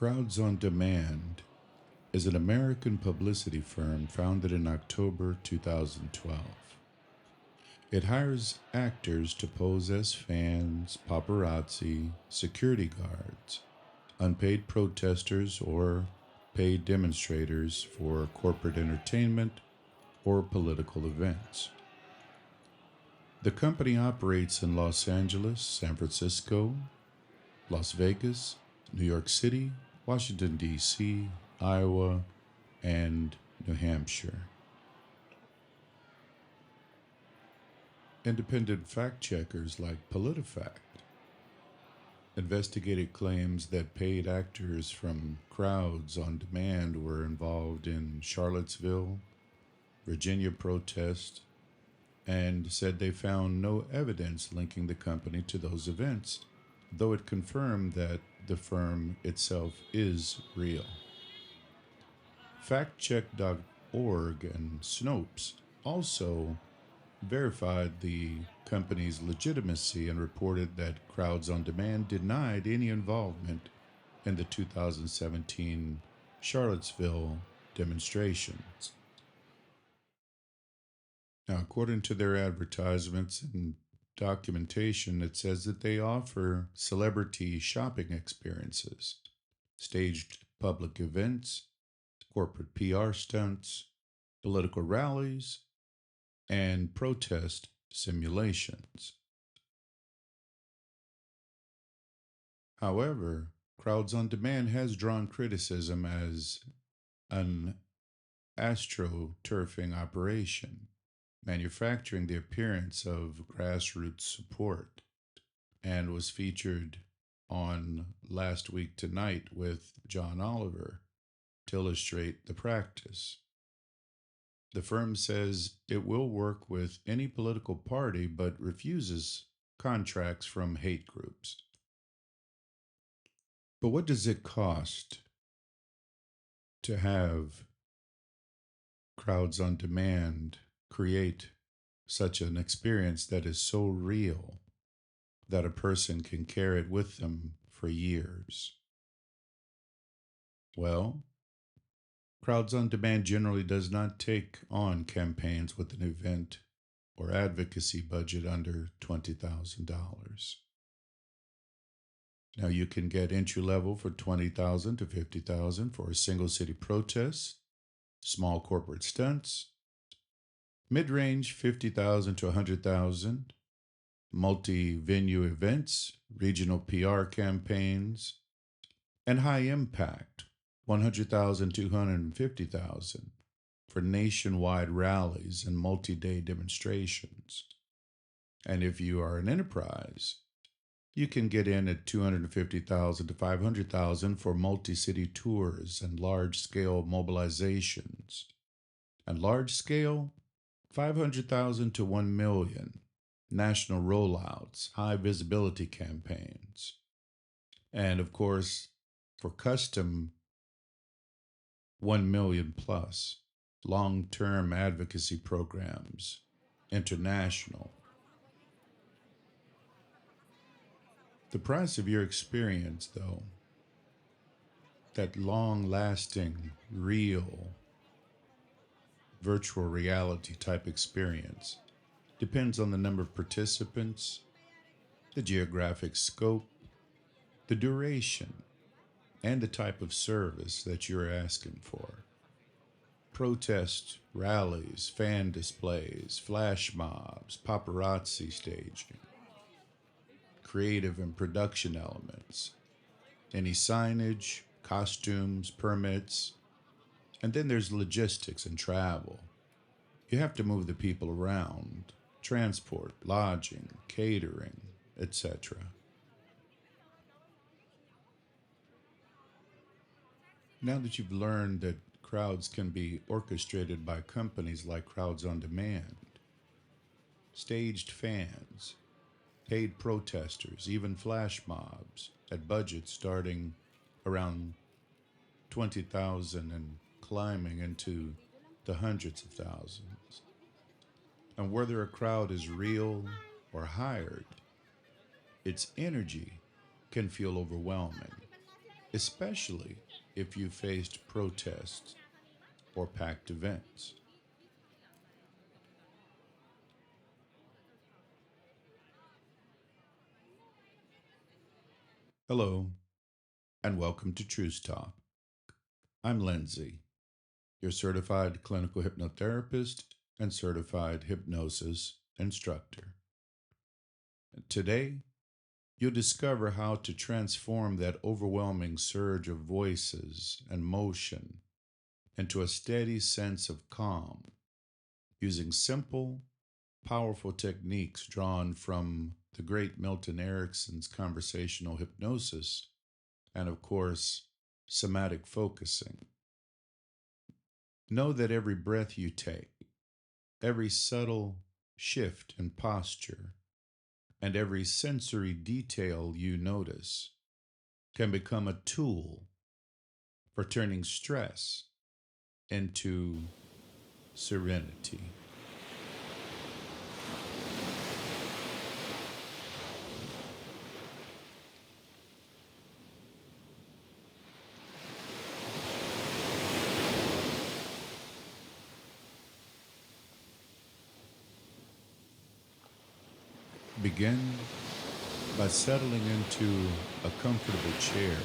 Crowds on Demand is an American publicity firm founded in October 2012. It hires actors to pose as fans, paparazzi, security guards, unpaid protesters, or paid demonstrators for corporate entertainment or political events. The company operates in Los Angeles, San Francisco, Las Vegas, New York City, Washington, D.C., Iowa, and New Hampshire. Independent fact-checkers like PolitiFact investigated claims that paid actors from Crowds on Demand were involved in Charlottesville, Virginia protests, and said they found no evidence linking the company to those events, though it confirmed that the firm itself is real. FactCheck.org and Snopes also verified the company's legitimacy and reported that Crowds on Demand denied any involvement in the 2017 Charlottesville demonstrations. Now, according to their advertisements and documentation, it says that they offer celebrity shopping experiences, staged public events, corporate PR stunts, political rallies, and protest simulations. However, Crowds on Demand has drawn criticism as an astroturfing operation, manufacturing the appearance of grassroots support, and was featured on Last Week Tonight with John Oliver to illustrate the practice. The firm says it will work with any political party but refuses contracts from hate groups. But what does it cost to have Crowds on Demand create such an experience that is so real that a person can carry it with them for years? Well, Crowds on Demand generally does not take on campaigns with an event or advocacy budget under $20,000. Now, you can get entry level for $20,000 to $50,000 for a single city protest, small corporate stunts, mid-range $50,000 to $100,000, multi-venue events, regional PR campaigns, and high impact $100,000 to $250,000 for nationwide rallies and multi-day demonstrations. And if you are an enterprise, you can get in at $250,000 to $500,000 for multi-city tours and large-scale mobilizations, and large-scale $500,000 to $1 million national rollouts, high visibility campaigns, and of course, for custom $1 million plus long-term advocacy programs, international. The price of your experience, though, that long-lasting, real, virtual reality type experience, depends on the number of participants, the geographic scope, the duration, and the type of service that you're asking for. Protest rallies, fan displays, flash mobs, paparazzi staging, creative and production elements, any signage, costumes, permits, and then there's logistics and travel. You have to move the people around, transport, lodging, catering, etc. Now that you've learned that crowds can be orchestrated by companies like Crowds on Demand, staged fans, paid protesters, even flash mobs at budgets starting around $20,000 and climbing into the hundreds of thousands, and whether a crowd is real or hired, its energy can feel overwhelming. especially if you faced protests or packed events. Hello, and welcome to TruceTalk. I'm Lindsay, your certified clinical hypnotherapist and certified hypnosis instructor. Today, you'll discover how to transform that overwhelming surge of voices and motion into a steady sense of calm using simple, powerful techniques drawn from the great Milton Erickson's conversational hypnosis and, of course, somatic focusing. Know that every breath you take, every subtle shift in posture, and every sensory detail you notice can become a tool for turning stress into serenity. Begin by settling into a comfortable chair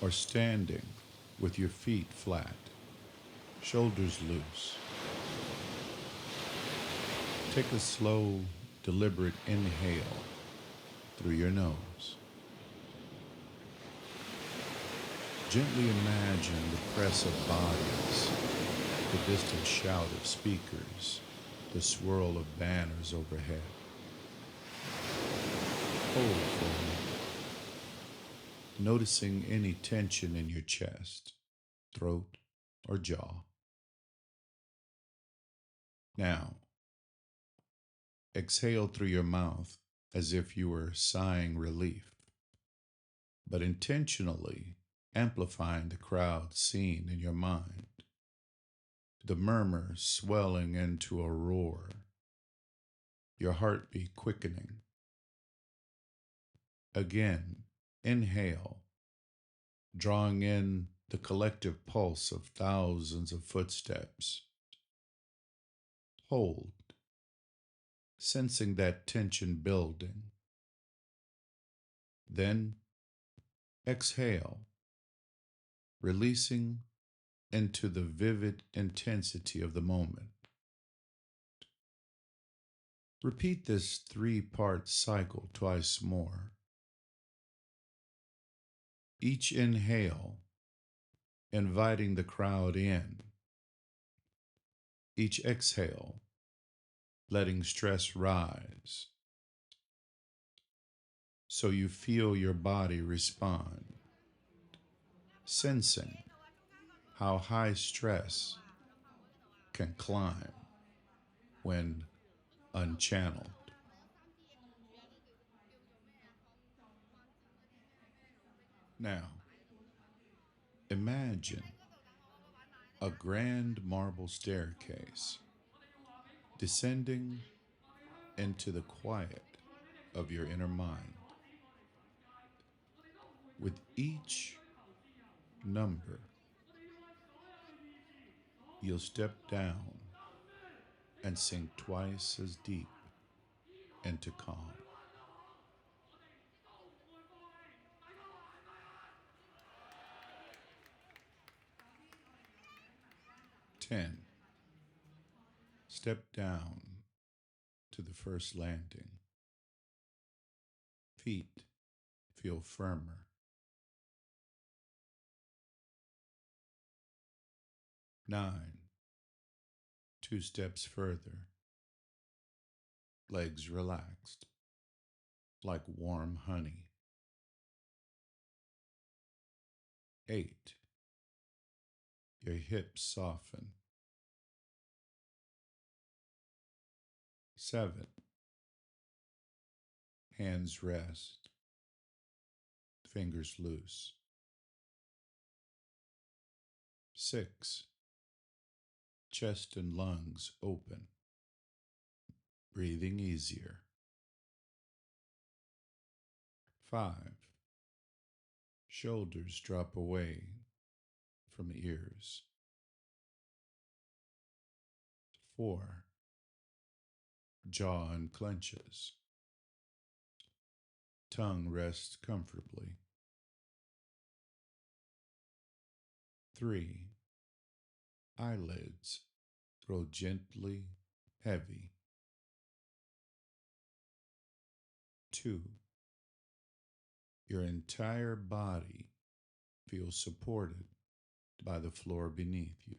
or standing with your feet flat, shoulders loose. Take a slow, deliberate inhale through your nose. Gently imagine the press of bodies, the distant shout of speakers, the swirl of banners overhead. Hold for a moment, noticing any tension in your chest, throat, or jaw. Now, exhale through your mouth as if you were sighing relief, but intentionally amplifying the crowd scene in your mind, the murmur swelling into a roar, your heartbeat quickening. Again, inhale, drawing in the collective pulse of thousands of footsteps. Hold, sensing that tension building. Then, exhale, releasing into the vivid intensity of the moment. Repeat this 3-part cycle twice more. Each inhale, inviting the crowd in. Each exhale, letting stress rise, so you feel your body respond, sensing how high stress can climb when unchanneled. Now, imagine a grand marble staircase descending into the quiet of your inner mind. With each number, you'll step down and sink twice as deep into calm. 10. Step down to the first landing. Feet feel firmer. 9. 2 steps further. Legs relaxed, like warm honey. 8. Your hips soften. 7. Hands rest, fingers loose. 6. Chest and lungs open, breathing easier. 5. Shoulders drop away from ears. 4. Jaw unclenches. Tongue rests comfortably. 3. Eyelids grow gently heavy. 2. Your entire body feels supported by the floor beneath you.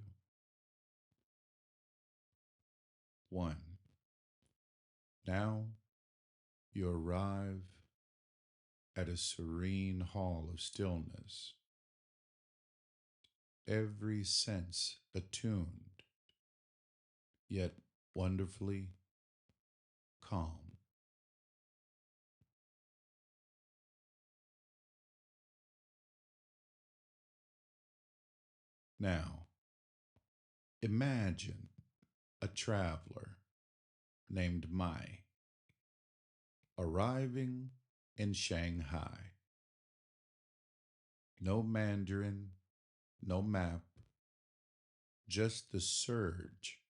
1. Now you arrive at a serene hall of stillness, every sense attuned, yet wonderfully calm. Now, imagine a traveler named Mai arriving in Shanghai. No Mandarin, no map, just the surge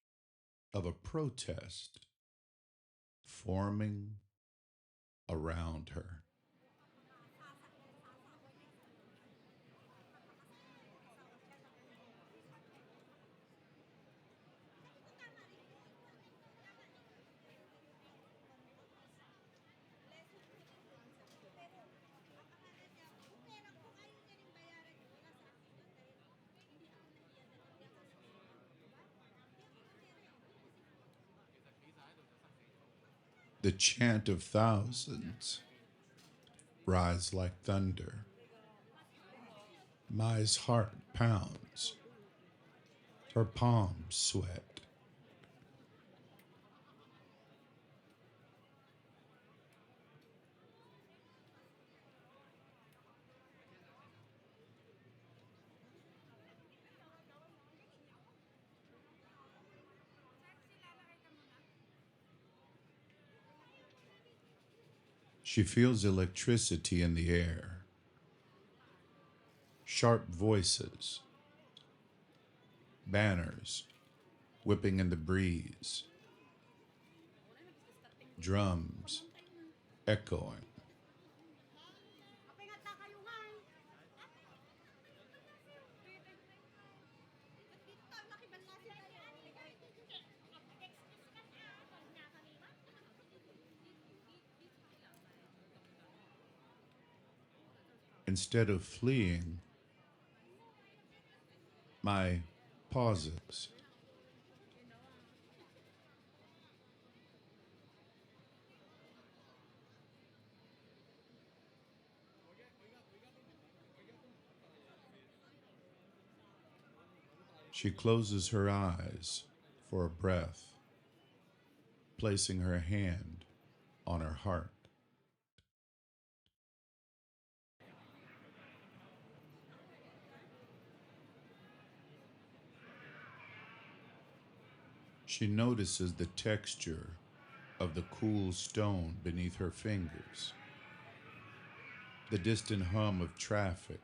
of a protest forming around her. The chant of thousands rise like thunder. Mai's heart pounds. Her palms sweat. She feels electricity in the air, sharp voices, banners whipping in the breeze, drums echoing. Instead of fleeing, Mai pauses. She closes her eyes for a breath, placing her hand on her heart. She notices the texture of the cool stone beneath her fingers, the distant hum of traffic,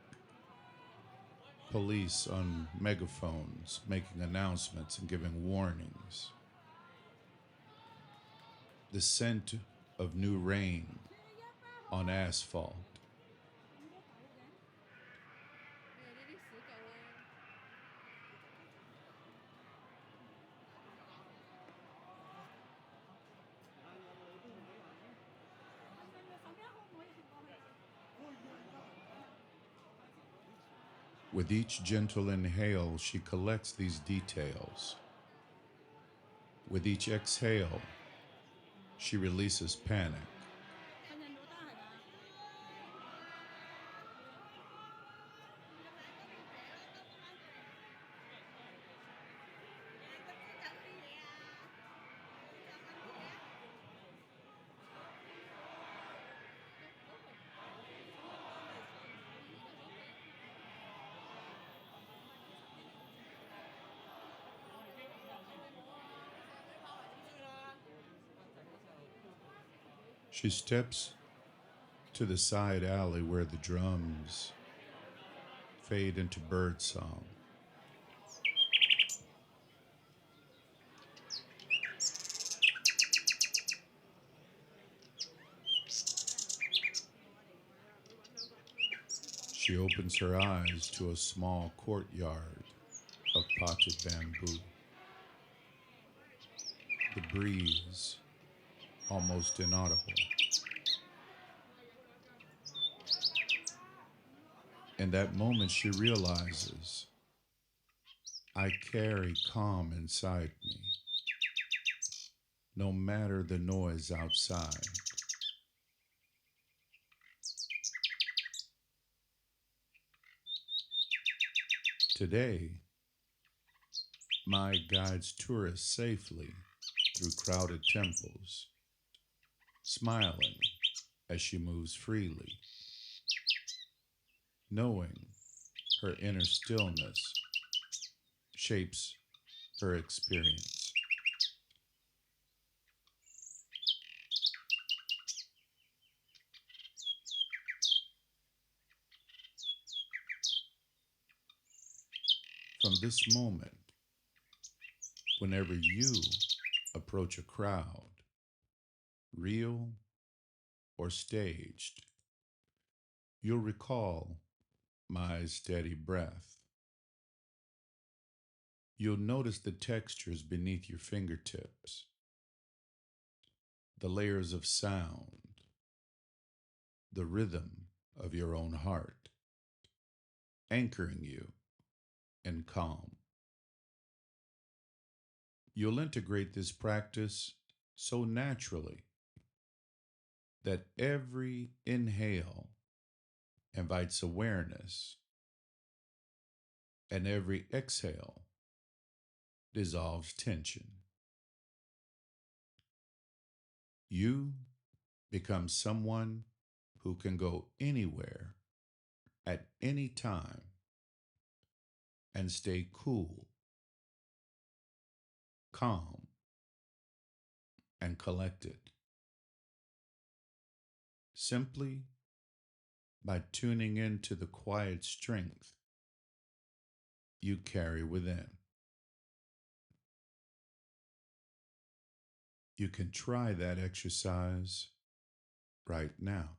police on megaphones making announcements and giving warnings, the scent of new rain on asphalt. With each gentle inhale, she collects these details. With each exhale, she releases panic. She steps to the side alley where the drums fade into bird song. She opens her eyes to a small courtyard of potted bamboo. The breeze, almost inaudible. In that moment, she realizes, I carry calm inside me, no matter the noise outside. Today, my guides tourists safely through crowded temples, smiling as she moves freely, knowing her inner stillness shapes her experience. From this moment, whenever you approach a crowd, real or staged, you'll recall my steady breath. You'll notice the textures beneath your fingertips, the layers of sound, the rhythm of your own heart, anchoring you in calm. You'll integrate this practice so naturally that every inhale invites awareness and every exhale dissolves tension. You become someone who can go anywhere at any time and stay cool, calm, and collected, simply by tuning into the quiet strength you carry within. You can try that exercise right now.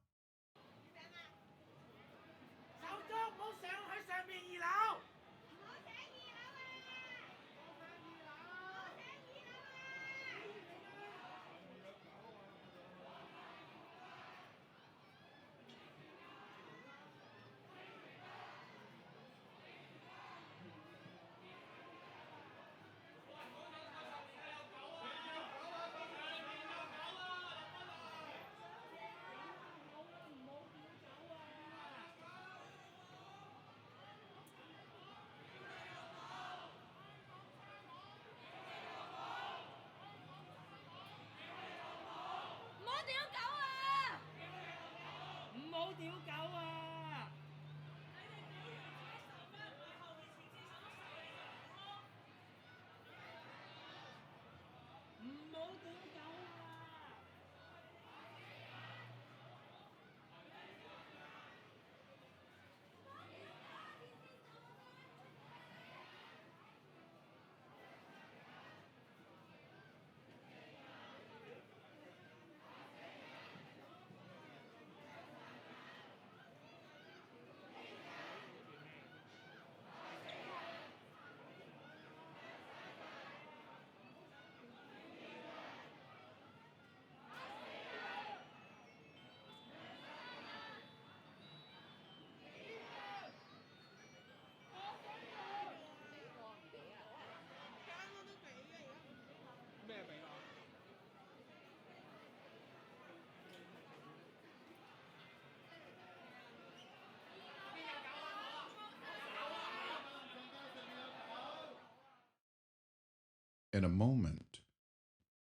In a moment,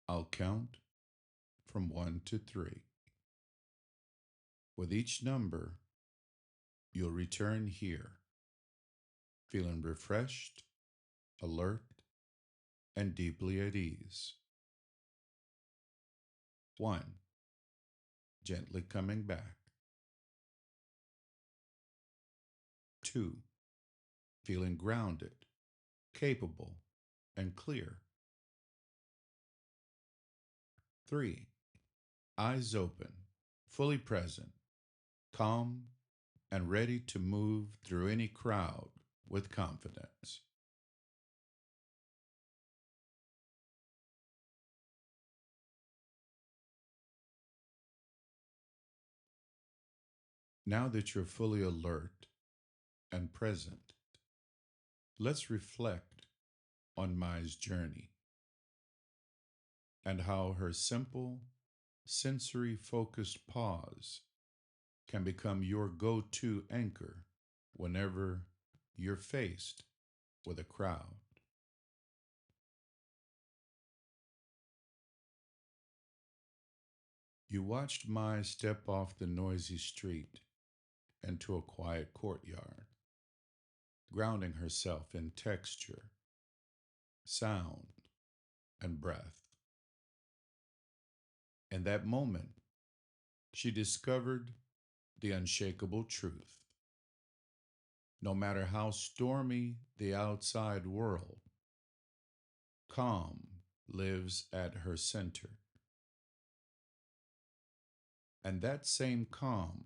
I'll count from 1 to 3. With each number, you'll return here, feeling refreshed, alert, and deeply at ease. 1, gently coming back. 2, feeling grounded, capable, and clear. 3. Eyes open, fully present, calm, and ready to move through any crowd with confidence. Now that you're fully alert and present, let's reflect on Mai's journey and how her simple, sensory-focused pause can become your go-to anchor whenever you're faced with a crowd. You watched Mai step off the noisy street into a quiet courtyard, grounding herself in texture, sound, and breath. In that moment, she discovered the unshakable truth. No matter how stormy the outside world, calm lives at her center. And that same calm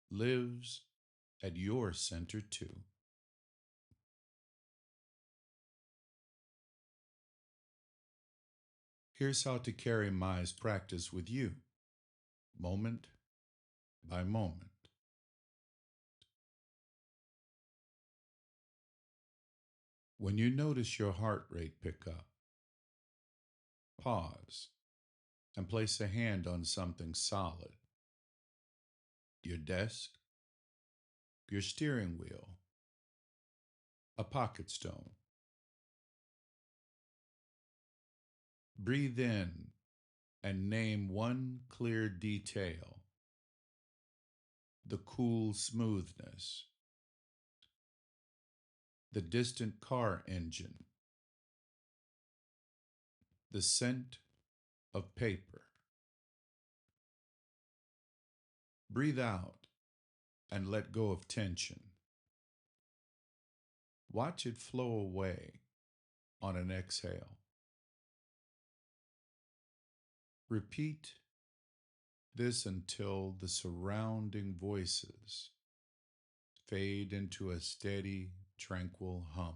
lives at your center too. Here's how to carry Mai's practice with you, moment by moment. When you notice your heart rate pick up, pause and place a hand on something solid. Your desk, your steering wheel, a pocket stone. Breathe in and name one clear detail. The cool smoothness, the distant car engine, the scent of paper. Breathe out and let go of tension. Watch it flow away on an exhale. Repeat this until the surrounding voices fade into a steady, tranquil hum.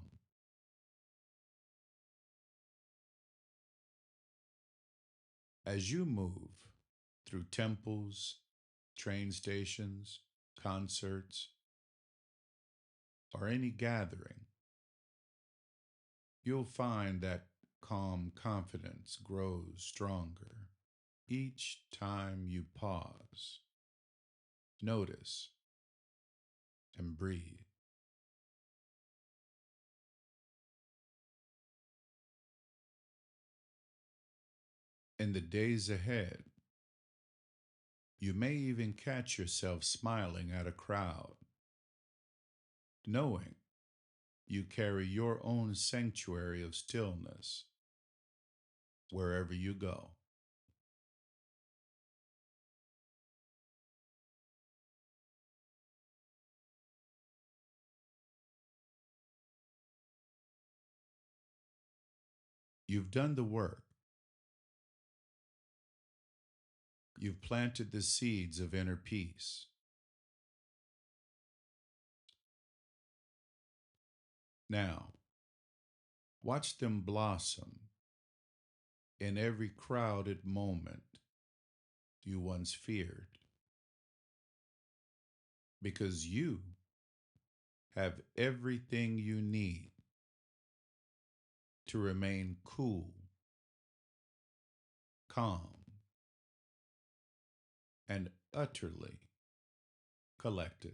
As you move through temples, train stations, concerts, or any gathering, you'll find that calm confidence grows stronger each time you pause, notice, and breathe. In the days ahead, you may even catch yourself smiling at a crowd, knowing you carry your own sanctuary of stillness wherever you go. You've done the work. You've planted the seeds of inner peace. Now, watch them blossom in every crowded moment you once feared. Because you have everything you need to remain cool, calm, and utterly collected.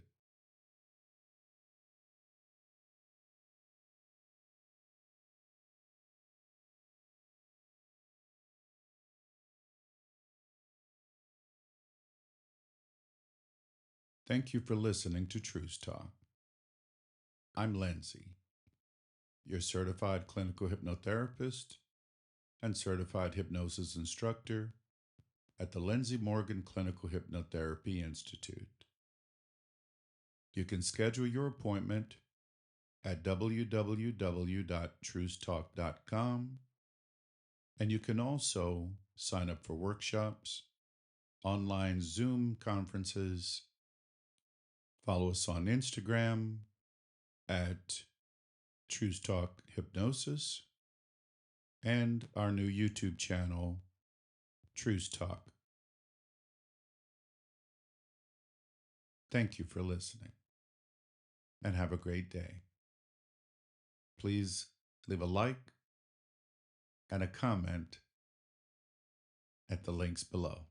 Thank you for listening to TruceTalk. I'm Lindsay, your certified clinical hypnotherapist and certified hypnosis instructor at the Lindsay Morgan Clinical Hypnotherapy Institute. You can schedule your appointment at www.trucetalk.com. And you can also sign up for workshops, online Zoom conferences. Follow us on Instagram at TruceTalk Hypnosis and our new YouTube channel, TruceTalk. Thank you for listening and have a great day. Please leave a like and a comment at the links below.